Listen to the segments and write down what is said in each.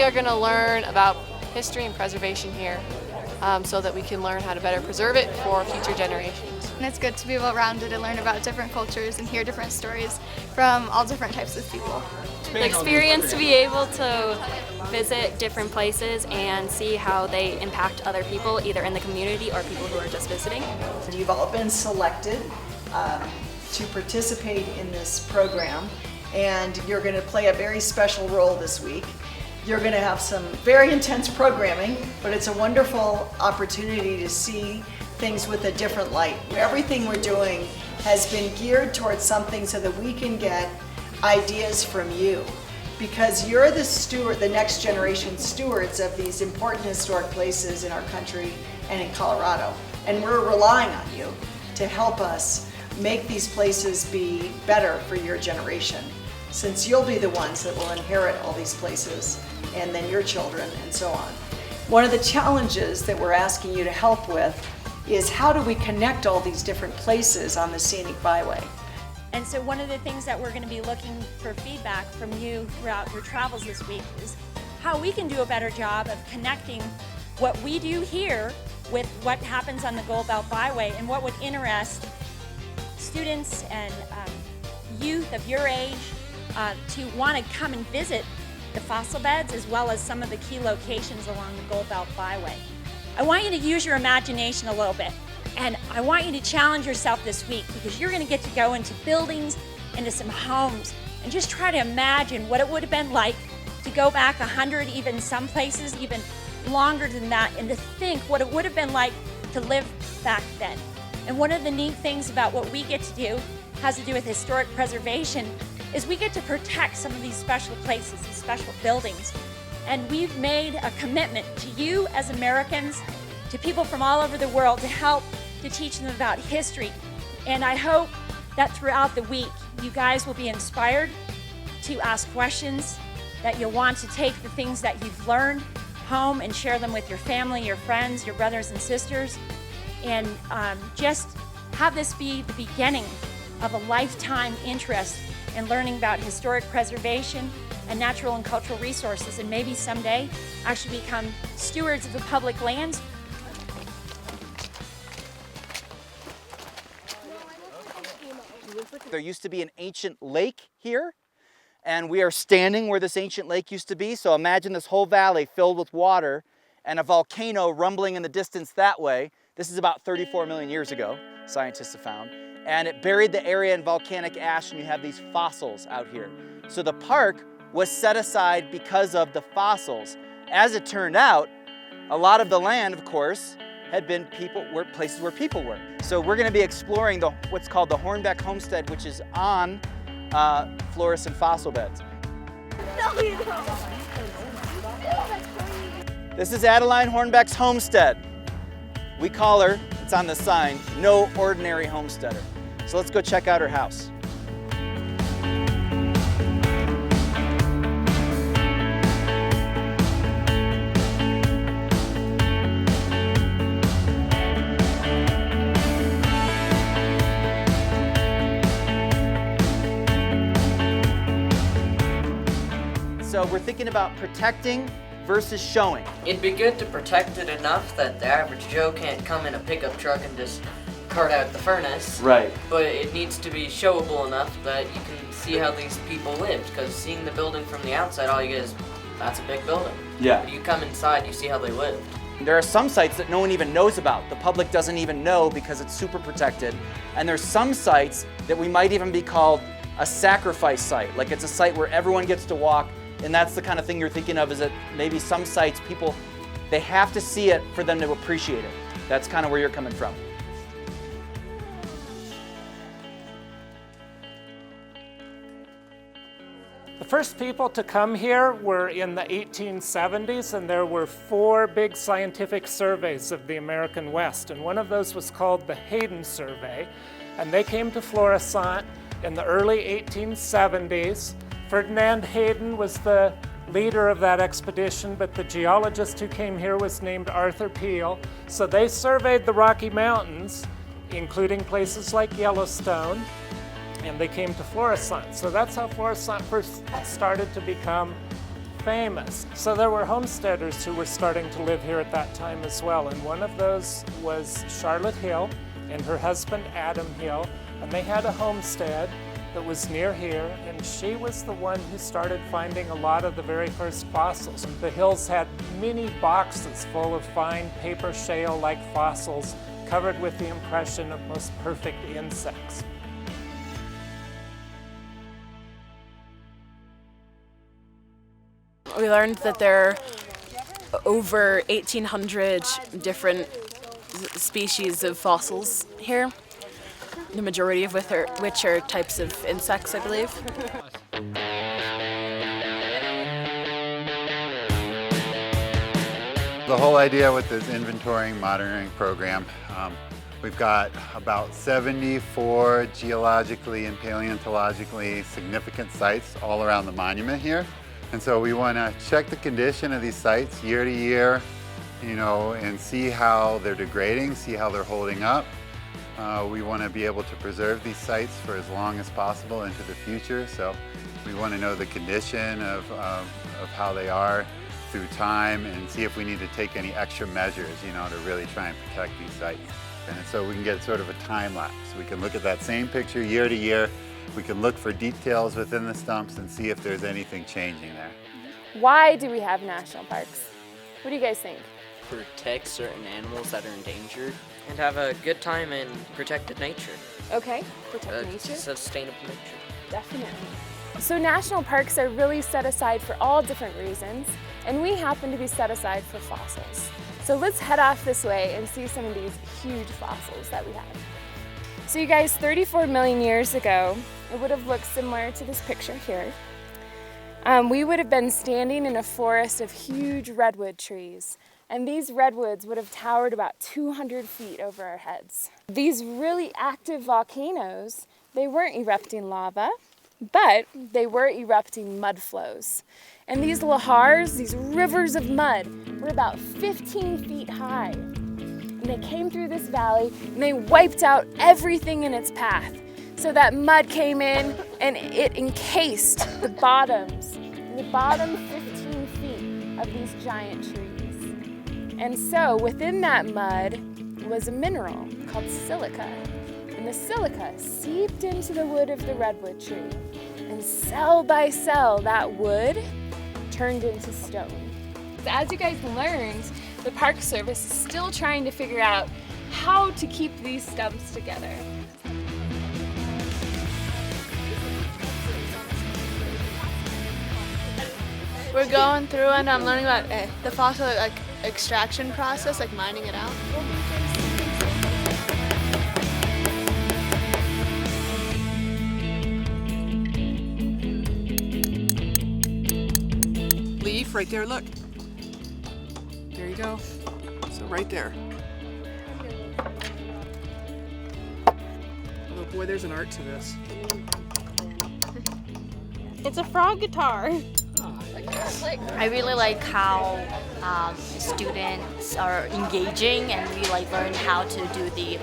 are going to learn about history and preservation here so that we can learn how to better preserve it for future generations. And it's good to be well-rounded and learn about different cultures and hear different stories from all different types of people. The experience to be able to visit different places and see how they impact other people, either in the community or people who are just visiting. You've all been selected to participate in this program, and you're going to play a very special role this week. You're going to have some very intense programming, but it's a wonderful opportunity to see things with a different light. Everything we're doing has been geared towards something so that we can get ideas from you, because you're the steward, the next generation stewards of these important historic places in our country and in Colorado. And we're relying on you to help us make these places be better for your generation, since you'll be the ones that will inherit all these places, and then your children, and so on. One of the challenges that we're asking you to help with is how do we connect all these different places on the scenic byway? And so one of the things that we're going to be looking for feedback from you throughout your travels this week is how we can do a better job of connecting what we do here with what happens on the Gold Belt Byway, and what would interest students and youth of your age to want to come and visit the fossil beds as well as some of the key locations along the Gold Belt Byway. I want you to use your imagination a little bit. And I want you to challenge yourself this week, because you're going to get to go into buildings, into some homes, and just try to imagine what it would have been like to go back 100, even some places, even longer than that, and to think what it would have been like to live back then. And one of the neat things about what we get to do has to do with historic preservation is we get to protect some of these special places, these special buildings. And we've made a commitment to you as Americans, to people from all over the world, to help to teach them about history. And I hope that throughout the week, you guys will be inspired to ask questions, that you'll want to take the things that you've learned home and share them with your family, your friends, your brothers and sisters, and just have this be the beginning of a lifetime interest in learning about historic preservation and natural and cultural resources, and maybe someday actually become stewards of the public lands. There used to be an ancient lake here, and we are standing where this ancient lake used to be. So imagine this whole valley filled with water and a volcano rumbling in the distance that way. This is about 34 million years ago, scientists have found. And it buried the area in volcanic ash, and you have these fossils out here. So the park was set aside because of the fossils. As it turned out, a lot of the land, of course, had been places where people were. So we're going to be exploring what's called the Hornbeck Homestead, which is on Florissant fossil beds. This is Adeline Hornbeck's homestead. We call her, it's on the sign, no ordinary homesteader. So let's go check out her house. So we're thinking about protecting versus showing. It'd be good to protect it enough that the average Joe can't come in a pickup truck and just cart out the furnace. Right. But it needs to be showable enough that you can see how these people lived, because seeing the building from the outside, all you get is, that's a big building. Yeah. But you come inside, you see how they lived. There are some sites that no one even knows about. The public doesn't even know because it's super protected. And there's some sites that we might even be called a sacrifice site. Like it's a site where everyone gets to walk, and that's the kind of thing you're thinking of, is that maybe some sites people, they have to see it for them to appreciate it. That's kind of where you're coming from. The first people to come here were in the 1870s, and there were 4 big scientific surveys of the American West, and one of those was called the Hayden Survey, and they came to Florissant in the early 1870s. Ferdinand Hayden was the leader of that expedition, but the geologist who came here was named Arthur Peel. So they surveyed the Rocky Mountains, including places like Yellowstone, and they came to Florissant. So that's how Florissant first started to become famous. So there were homesteaders who were starting to live here at that time as well, and one of those was Charlotte Hill and her husband Adam Hill, and they had a homestead that was near here, and she was the one who started finding a lot of the very first fossils. The Hills had many boxes full of fine paper shale-like fossils covered with the impression of most perfect insects. We learned that there are over 1,800 different species of fossils here, the majority of which are types of insects, I believe. The whole idea with this inventorying, monitoring program, we've got about 74 geologically and paleontologically significant sites all around the monument here. And so we want to check the condition of these sites year to year, you know, and see how they're degrading, see how they're holding up. We want to be able to preserve these sites for as long as possible into the future. So we want to know the condition of how they are through time and see if we need to take any extra measures, you know, to really try and protect these sites. And so we can get sort of a time lapse. We can look at that same picture year to year. We can look for details within the stumps and see if there's anything changing there. Why do we have national parks? What do you guys think? Protect certain animals that are endangered and have a good time in protected nature. Okay, protect nature. Sustainable nature. Definitely. So national parks are really set aside for all different reasons, and we happen to be set aside for fossils. So let's head off this way and see some of these huge fossils that we have. So you guys, 34 million years ago, it would have looked similar to this picture here. We would have been standing in a forest of huge redwood trees, and these redwoods would have towered about 200 feet over our heads. These really active volcanoes, they weren't erupting lava, but they were erupting mud flows. And these lahars, these rivers of mud, were about 15 feet high. And they came through this valley and they wiped out everything in its path. So that mud came in and it encased the bottom 15 feet of these giant trees. And so within that mud was a mineral called silica. And the silica seeped into the wood of the redwood tree. And cell by cell, that wood turned into stone. As you guys learned, the Park Service is still trying to figure out how to keep these stumps together. We're going through and I'm learning about the fossil extraction process, like mining it out. Leaf right there, look. There you go. So right there. Oh boy, there's an art to this. It's a frog guitar. I really like how students are engaging and we learn how to do the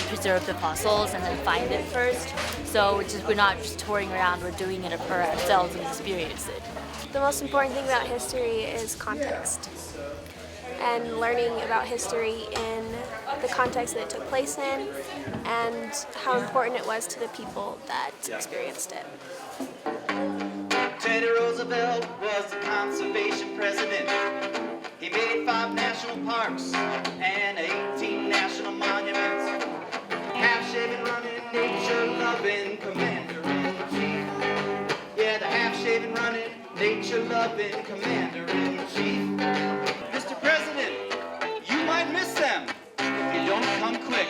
preserve the fossils and then find it first. So we're not just touring around, we're doing it for ourselves and experience it. The most important thing about history is context, and learning about history in the context that it took place in and how important it was to the people that experienced it. Teddy Roosevelt was the conservation president. He made 5 national parks and 18 national monuments. Half-shaven, running, nature-loving commander-in-chief. Yeah, the half-shaven, running, nature-loving commander-in-chief. Mr. President, you might miss them if you don't come quick.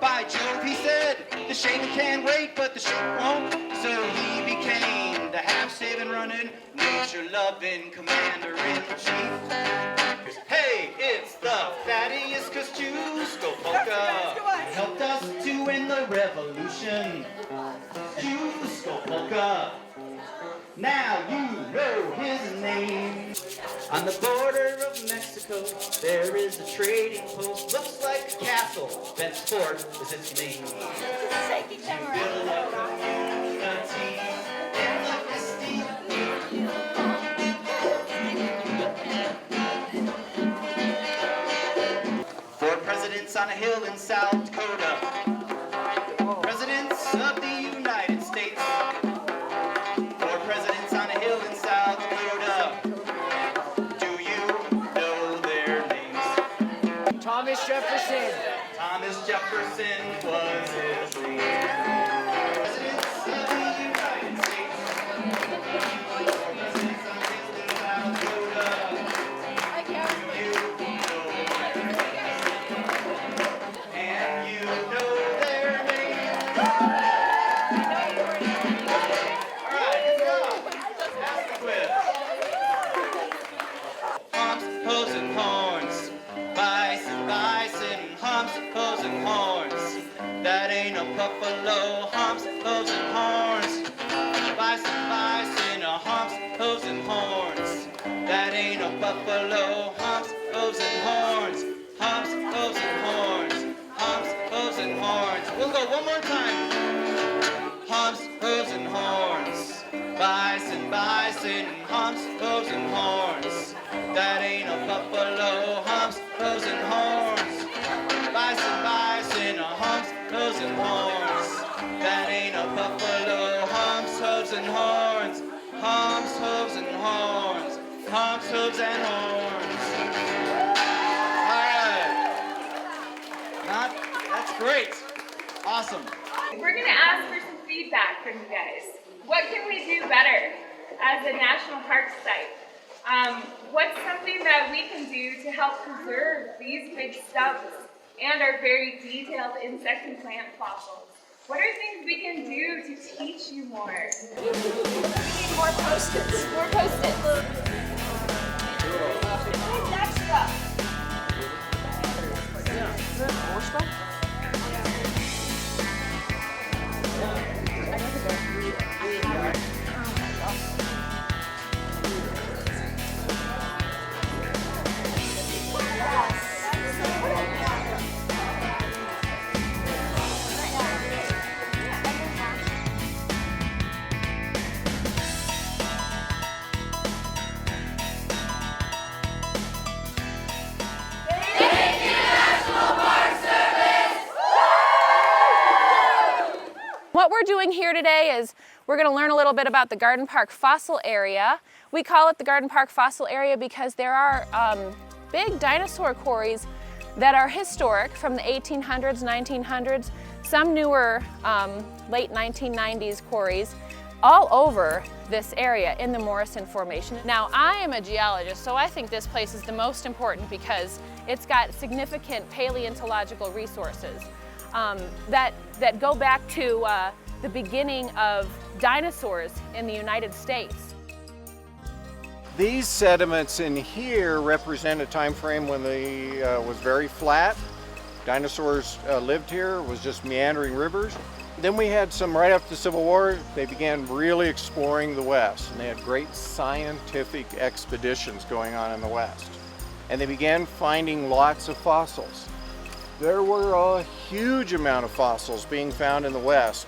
By Jove, he said, the shaven can wait, but the sheep won't. So he became the half-shaven, running, nature-loving commander-in-chief. Hey, it's the fattiest Kosciuszko polka. Helped us to win the revolution. Kosciuszko polka. Now you know his name. On the border of Mexico, there is a trading post. Looks like a castle. Thenceforth is its name. To build a community in the misty in South Dakota. Presidents of the United States. 4 presidents on a hill in South Dakota. Do you know their names? Thomas Jefferson. Thomas Jefferson was his name. Presidents of the United States. 4 presidents on a hill in South Dakota. Do you know their names? And you know their names. All right, here we go. Ask the quiz. Humps, hooves, and horns. Bison, bison, humps, hooves, and horns. That ain't a buffalo. Humps, hooves, and horns. Bison, bison, humps, hooves, and horns. That ain't a buffalo. Humps, hooves, and horns. Humps, hooves, and horns. Humps, hooves, and horns. We'll go one more time. Humps, hooves, and horns. Bison, bison, humps, hooves, and horns. That ain't a buffalo. Humps, hooves, and horns. Bison, bison, humps, hooves, and horns. That ain't a buffalo. Humps, hooves, and horns. Humps, hooves, and horns. Humps, hooves, and horns. All right. That's great. Awesome. We're going to ask for some feedback from you guys. What can we do better as a national park site? What's something that we can do to help preserve these big stubs and our very detailed insect and plant fossils? What are things we can do to teach you more? We need more Post-its. More Post-its. Extra. More stuff? What we're doing here today is we're going to learn a little bit about the Garden Park Fossil Area. We call it the Garden Park Fossil Area because there are big dinosaur quarries that are historic from the 1800s, 1900s, some newer late 1990s quarries all over this area in the Morrison Formation. Now, I am a geologist, so I think this place is the most important because it's got significant paleontological resources that go back to the beginning of dinosaurs in the United States. These sediments in here represent a time frame when the was very flat. Dinosaurs lived here, it was just meandering rivers. Then we had some, right after the Civil War, they began really exploring the West, and they had great scientific expeditions going on in the West. And they began finding lots of fossils. There were a huge amount of fossils being found in the West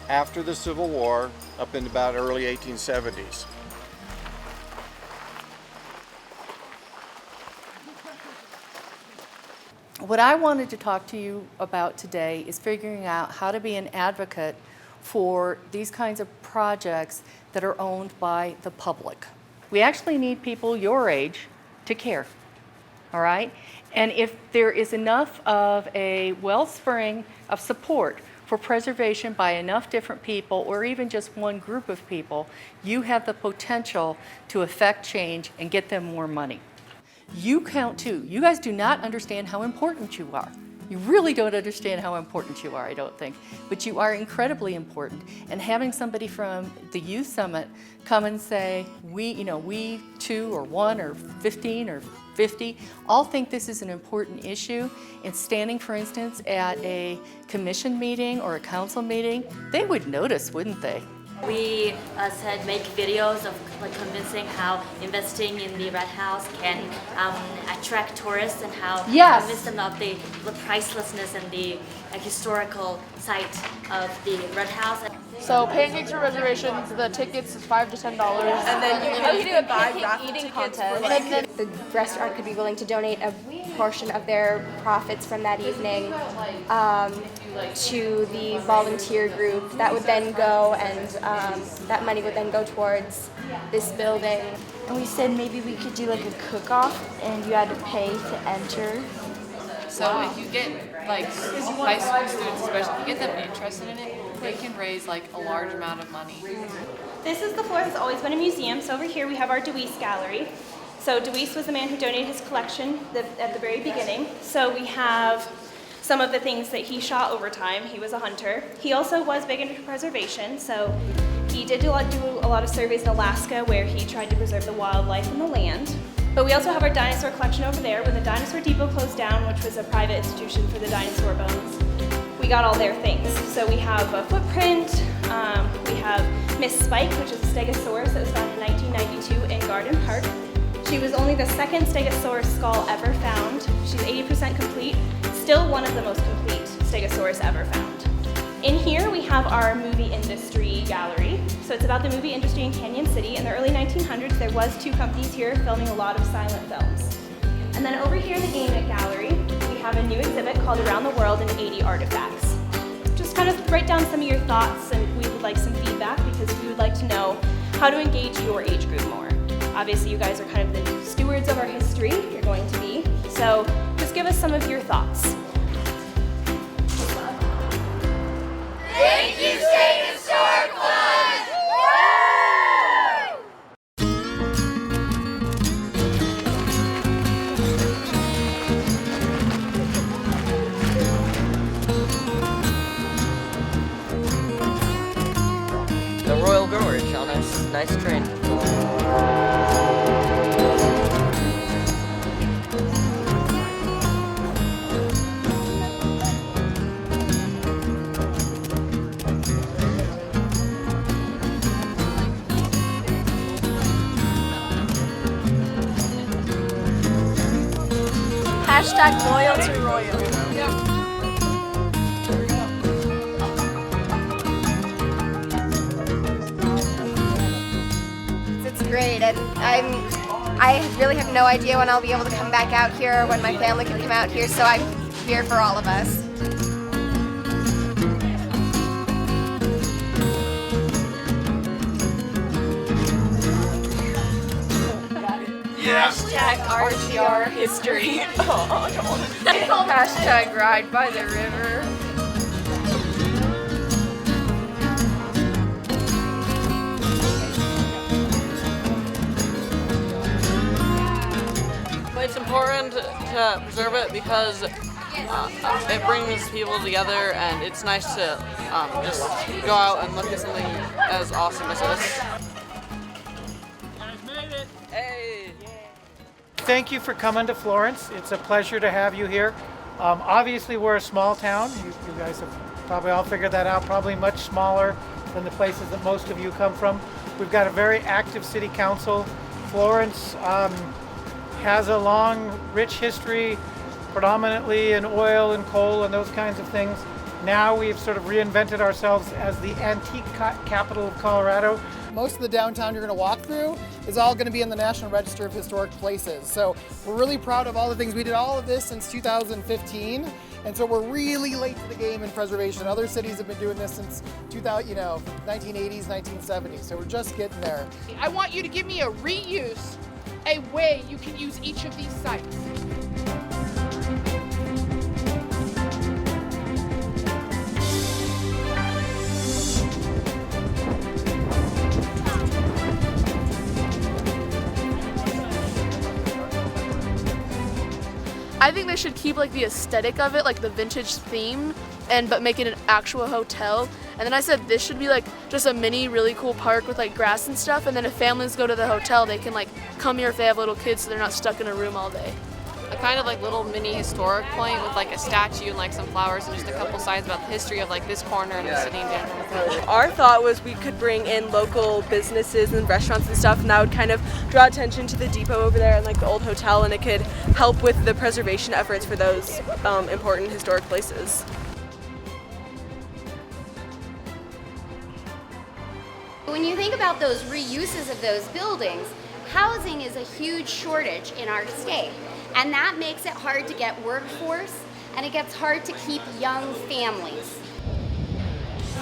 after the Civil War up in about early 1870s. What I wanted to talk to you about today is figuring out how to be an advocate for these kinds of projects that are owned by the public. We actually need people your age to care, all right? And if there is enough of a wellspring of support for preservation by enough different people, or even just one group of people, you have the potential to affect change and get them more money. You count too. You guys do not understand how important you are. You really don't understand how important you are, I don't think. But you are incredibly important. And having somebody from the Youth Summit come and say, we 2 or 1 or 15 or 50 all think this is an important issue, and standing, for instance, at a commission meeting or a council meeting, they would notice, wouldn't they? We said make videos of convincing how investing in the Red House can attract tourists and how convince them of the pricelessness and the historical site of the Red House. So pancakes for reservations, the tickets is $5 to $10. And then you can do a buy pancake raffle eating tickets contest. for And then the restaurant could be willing to donate a portion of their profits from that evening to the volunteer group that would then go, and that money would then go towards this building. And we said maybe we could do like a cook-off and you had to pay to enter. So if you get like high school students, especially if you get them interested in it, they can raise like a large amount of money. This is the floor that's always been a museum. So over here we have our Deweese Gallery. So Deweese was the man who donated his collection at the very beginning. So we have some of the things that he shot over time. He was a hunter. He also was big into preservation. So he did do a lot of surveys in Alaska where he tried to preserve the wildlife and the land. But we also have our dinosaur collection over there. When the Dinosaur Depot closed down, which was a private institution for the dinosaur bones, we got all their things. So we have a footprint, we have Miss Spike, which is a stegosaurus that was found in 1992 in Garden Park. She was only the second stegosaurus skull ever found. She's 80% complete, still one of the most complete stegosaurus ever found. In here we have our movie industry gallery. So it's about the movie industry in Canyon City. In the early 1900s, there was 2 companies here filming a lot of silent films. And then over here in the Gamut Gallery, we have a new exhibit called Around the World in 80 Artifacts. Just kind of write down some of your thoughts, and we would like some feedback because we would like to know how to engage your age group more. Obviously, you guys are kind of the stewards of our history, you're going to be. So just give us some of your thoughts. Thank you, State Historic Fund! The Royal Gorge on a nice train. Hashtag loyal to royal. It's great, and I really have no idea when I'll be able to come back out here or when my family can come out here, so I'm here for all of us. Hashtag RTR history. Hashtag ride by the river. It's important to preserve it because it brings people together, and it's nice to just go out and look at something as awesome as this. Hey! Thank you for coming to Florence. It's a pleasure to have you here. Obviously, we're a small town. You guys have probably all figured that out, probably much smaller than the places that most of you come from. We've got a very active city council. Florence has a long, rich history, predominantly in oil and coal and those kinds of things. Now we've sort of reinvented ourselves as the antique capital of Colorado. Most of the downtown you're going to walk through is all going to be in the National Register of Historic Places. So we're really proud of all the things. We did all of this since 2015, and so we're really late to the game in preservation. Other cities have been doing this since 1980s, 1970s. So we're just getting there. I want you to give me a reuse, a way you can use each of these sites. I think they should keep like the aesthetic of it, like the vintage theme, but make it an actual hotel. And then I said this should be like just a mini really cool park with like grass and stuff, and then if families go to the hotel, they can like come here if they have little kids so they're not stuck in a room all day. A kind of like little mini historic point with like a statue and like some flowers and just a couple signs about the history of like this corner and the city in general. Our thought was we could bring in local businesses and restaurants and stuff, and that would kind of draw attention to the depot over there and like the old hotel, and it could help with the preservation efforts for those important historic places. When you think about those reuses of those buildings, housing is a huge shortage in our state. And that makes it hard to get workforce, and it gets hard to keep young families.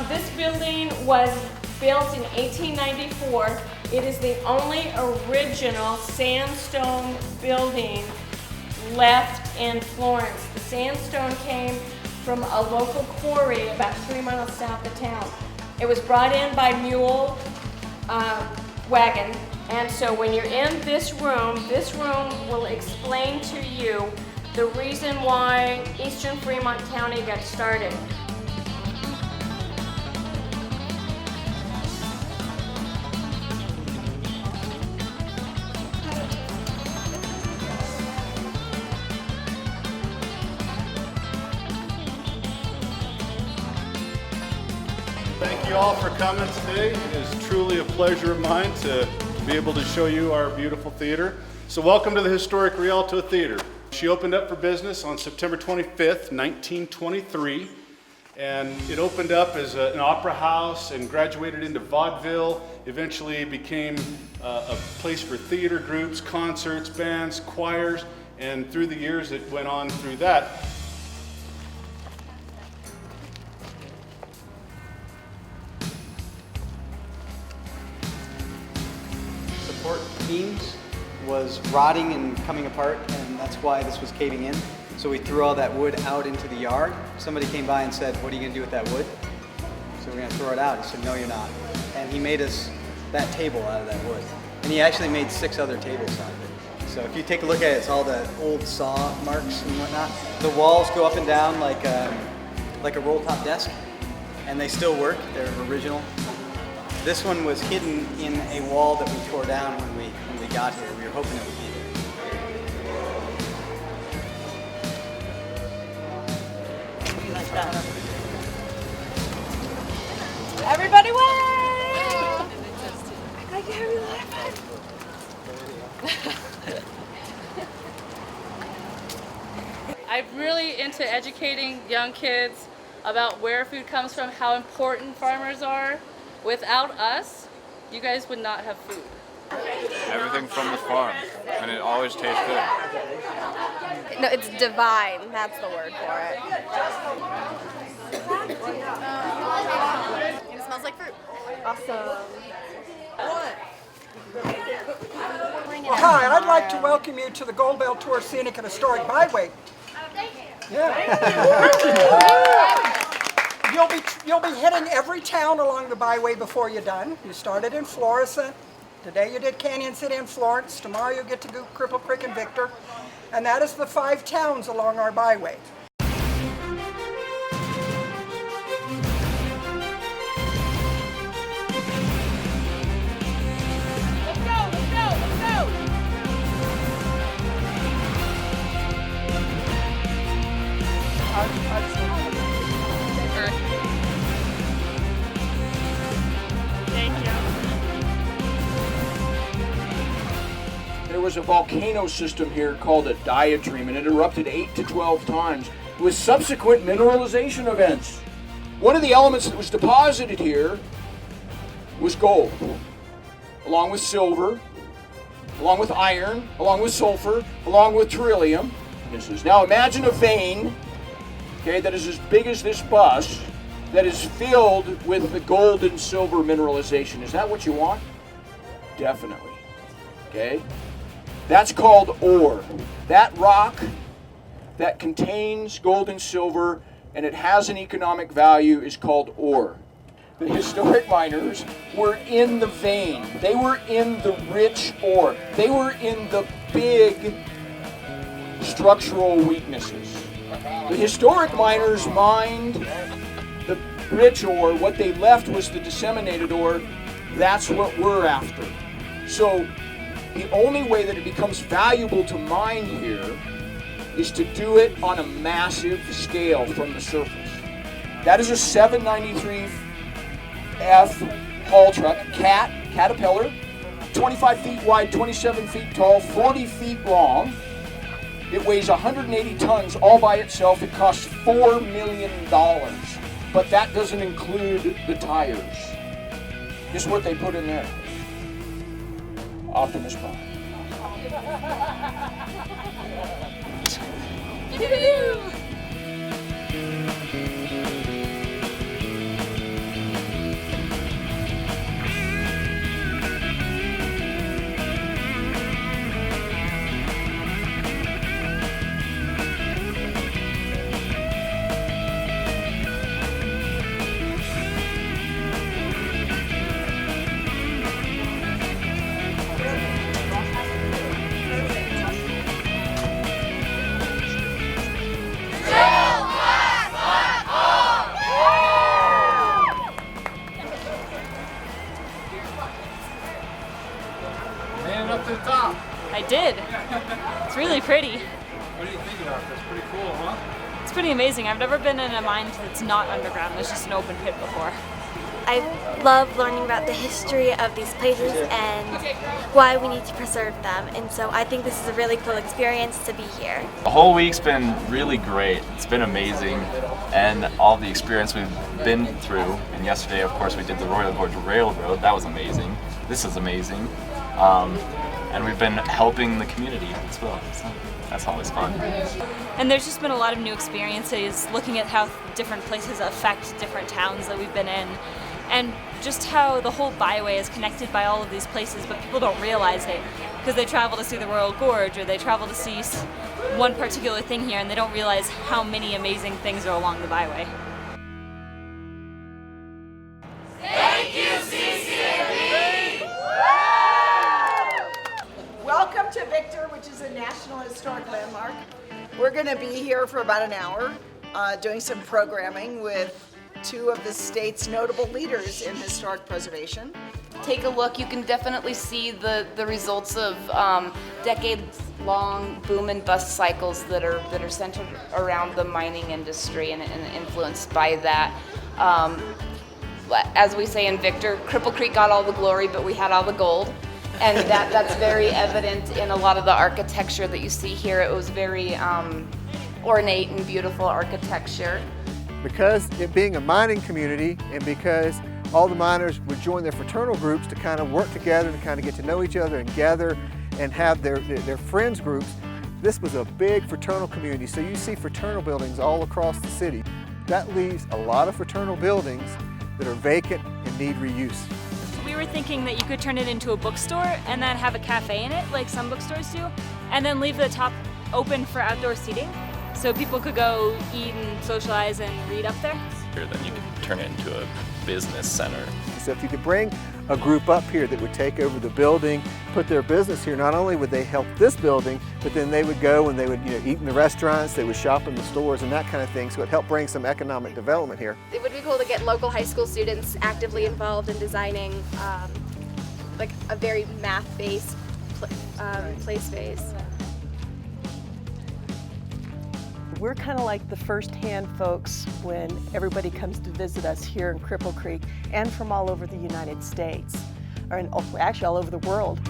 This building was built in 1894. It is the only original sandstone building left in Florence. The sandstone came from a local quarry about 3 miles south of town. It was brought in by mule wagon, and so when you're in this room will explain to you the reason why Eastern Fremont County got started. Thank you all for coming today. It is truly a pleasure of mine to be able to show you our beautiful theater. So welcome to the historic Rialto Theater. She opened up for business on September 25th, 1923, and it opened up as an opera house and graduated into vaudeville, eventually became a place for theater groups, concerts, bands, choirs, and through the years it went on through that. Support beams was rotting and coming apart, and that's why this was caving in. So we threw all that wood out into the yard. Somebody came by and said, "What are you going to do with that wood?" So we're going to throw it out. He said, "No, you're not." And he made us that table out of that wood. And he actually made 6 other tables out of it. So if you take a look at it, it's all the old saw marks and whatnot. The walls go up and down like a roll-top desk, and they still work. They're original. This one was hidden in a wall that we tore down when we got here. We were hoping it would be there. Like that. Everybody wave! I can hear you laughing. I'm really into educating young kids about where food comes from, how important farmers are. Without us, you guys would not have food. Everything from the farm, and it always tastes good. No, it's divine. That's the word for it. It smells like fruit. Awesome. Well, hi, I'd like to welcome you to the Gold Bell Tour Scenic and Historic Byway. Yeah. You'll be hitting every town along the byway before you're done. You started in Florissant. Today you did Canyon City and Florence. Tomorrow you'll get to go Cripple Creek and Victor. And that is the 5 towns along our byway. There was a volcano system here called a diatreme, and it erupted 8 to 12 times with subsequent mineralization events. One of the elements that was deposited here was gold, along with silver, along with iron, along with sulfur, along with beryllium. Now imagine a vein, okay, that is as big as this bus, that is filled with the gold and silver mineralization. Is that what you want? Definitely. Okay? That's called ore. That rock that contains gold and silver and it has an economic value is called ore. The historic miners were in the vein. They were in the rich ore. They were in the big structural weaknesses. The historic miners mined the rich ore. What they left was the disseminated ore. That's what we're after. So the only way that it becomes valuable to mine here is to do it on a massive scale from the surface. That is a 793F haul truck, Caterpillar, 25 feet wide, 27 feet tall, 40 feet long. It weighs 180 tons all by itself. It costs $4 million, but that doesn't include the tires. Just what they put in there. Optimus Prime. Made it up to the top. I did. It's really pretty. What do you think about this? Pretty cool, huh? It's pretty amazing. I've never been in a mine that's not underground. There's just an open pit before. I love learning about the history of these places and why we need to preserve them. And so I think this is a really cool experience to be here. The whole week's been really great. It's been amazing, and all the experience we've been through. And yesterday, of course, we did the Royal Gorge Railroad. That was amazing. This is amazing. And we've been helping the community as well. So that's always fun. And there's just been a lot of new experiences looking at how different places affect different towns that we've been in. And just how the whole byway is connected by all of these places, but people don't realize it because they travel to see the Royal Gorge or they travel to see one particular thing here and they don't realize how many amazing things are along the byway. Thank you, CCNB! Welcome to Victor, which is a National Historic Landmark. We're going to be here for about an hour doing some programming with two of the state's notable leaders in historic preservation. Take a look. You can definitely see the results of decades-long boom and bust cycles that are centered around the mining industry and influenced by that. As we say in Victor, Cripple Creek got all the glory, but we had all the gold. And that's very evident in a lot of the architecture that you see here. It was very ornate and beautiful architecture. Because it being a mining community and because all the miners would join their fraternal groups to kind of work together and kind of get to know each other and gather and have their friends groups, this was a big fraternal community. So you see fraternal buildings all across the city. That leaves a lot of fraternal buildings that are vacant and need reuse. We were thinking that you could turn it into a bookstore and then have a cafe in it, like some bookstores do, and then leave the top open for outdoor seating, so people could go eat and socialize and read up there. Then you can turn it into a business center. So if you could bring a group up here that would take over the building, put their business here, not only would they help this building, but then they would go and they would eat in the restaurants, they would shop in the stores and that kind of thing, so it helped bring some economic development here. It would be cool to get local high school students actively involved in designing like a very math-based play space. We're kind of like the first-hand folks when everybody comes to visit us here in Cripple Creek and from all over the United States, or actually all over the world.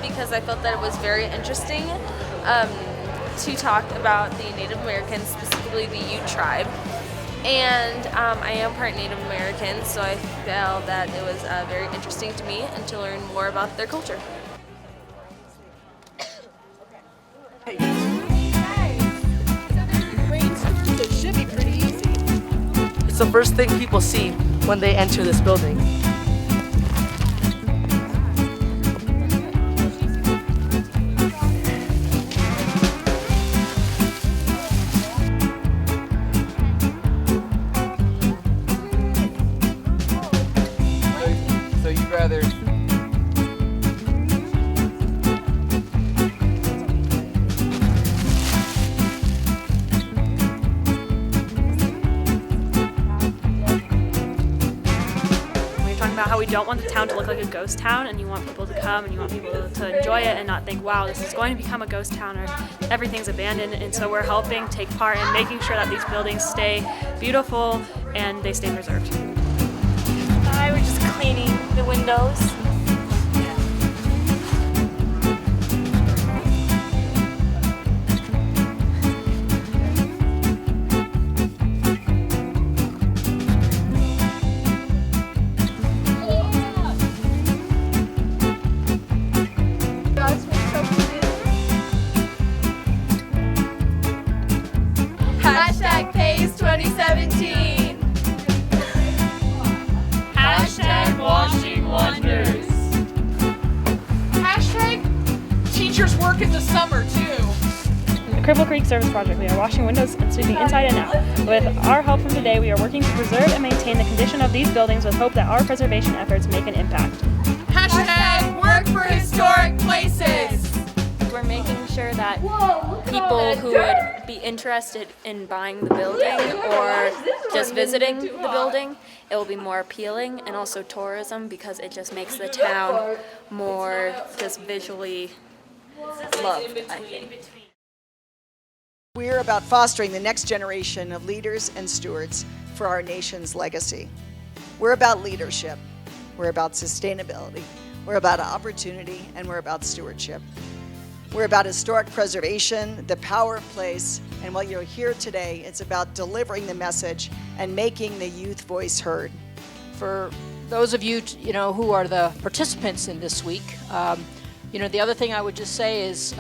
Because I felt that it was very interesting to talk about the Native Americans, specifically the Ute tribe. And I am part Native American, so I felt that it was very interesting to me and to learn more about their culture. It should be pretty easy. It's the first thing people see when they enter this building. So you'd rather... We we don't want the town to look like a ghost town, and you want people to come and you want people to enjoy it and not think, wow, this is going to become a ghost town or everything's abandoned. And so we're helping take part in making sure that these buildings stay beautiful and they stay preserved. We're just cleaning the windows. Hashtag Pace 2017. Hashtag Washing Wonders. Hashtag teachers work in the summer too. Cripple Creek Service Project. We are washing windows and sweeping inside and out. With our help from today, we are working to preserve and maintain the condition of these buildings with hope that our preservation efforts make an impact. Hashtag Work for Historic Places. We're making sure that people who would be interested in buying the building or just visiting the building, it will be more appealing, and also tourism, because it just makes the town more just visually loved, I think. We're about fostering the next generation of leaders and stewards for our nation's legacy. We're about leadership, we're about sustainability, we're about opportunity, and we're about stewardship. We're about historic preservation, the power of place, and what you'll hear today, it's about delivering the message and making the youth voice heard. For those of you, who are the participants in this week, the other thing I would just say is,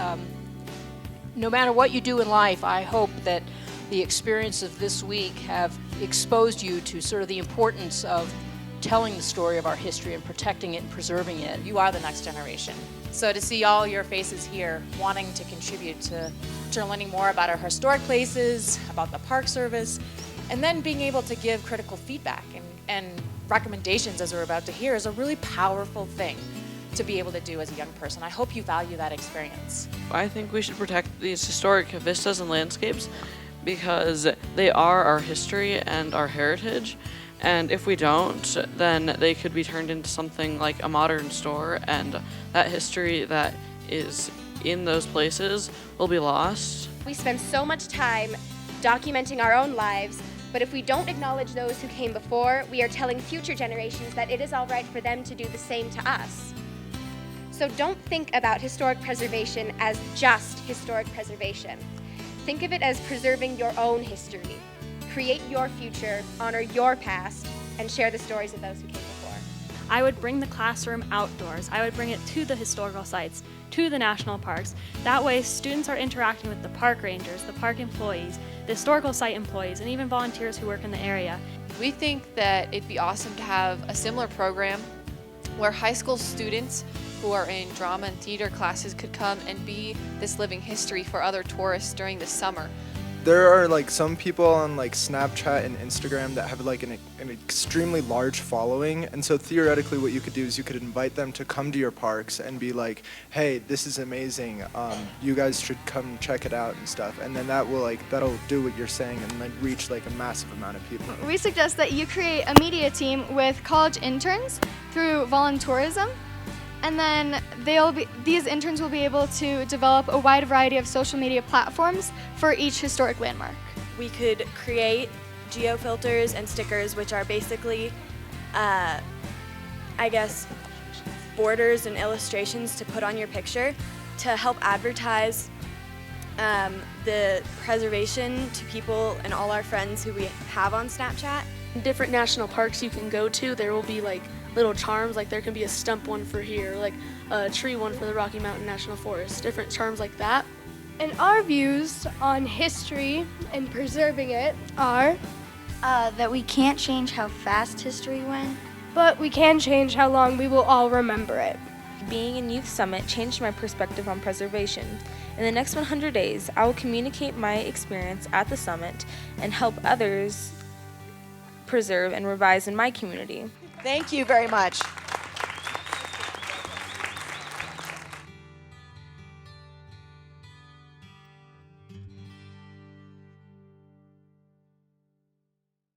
no matter what you do in life, I hope that the experience of this week have exposed you to sort of the importance of telling the story of our history and protecting it and preserving it. You are the next generation. So to see all your faces here wanting to contribute to learning more about our historic places, about the Park Service, and then being able to give critical feedback and recommendations, as we're about to hear, is a really powerful thing to be able to do as a young person. I hope you value that experience. I think we should protect these historic vistas and landscapes because they are our history and our heritage. And if we don't, then they could be turned into something like a modern store, and that history that is in those places will be lost. We spend so much time documenting our own lives, but if we don't acknowledge those who came before, we are telling future generations that it is all right for them to do the same to us. So don't think about historic preservation as just historic preservation. Think of it as preserving your own history. Create your future, honor your past, and share the stories of those who came before. I would bring the classroom outdoors. I would bring it to the historical sites, to the national parks. That way students are interacting with the park rangers, the park employees, the historical site employees, and even volunteers who work in the area. We think that it'd be awesome to have a similar program where high school students who are in drama and theater classes could come and be this living history for other tourists during the summer. There are some people on Snapchat and Instagram that have an extremely large following, and so theoretically what you could do is you could invite them to come to your parks and be like, hey, this is amazing, you guys should come check it out and stuff, and then that'll do what you're saying and then reach a massive amount of people. We suggest that you create a media team with college interns through volunteerism. And then these interns will be able to develop a wide variety of social media platforms for each historic landmark. We could create geofilters and stickers, which are basically, borders and illustrations to put on your picture to help advertise the preservation to people and all our friends who we have on Snapchat. Different national parks you can go to, there will be little charms, there can be a stump one for here, a tree one for the Rocky Mountain National Forest, different charms like that. And our views on history and preserving it are that we can't change how fast history went, but we can change how long we will all remember it. Being in Youth Summit changed my perspective on preservation. In the next 100 days, I will communicate my experience at the summit and help others preserve and revise in my community. Thank you very much.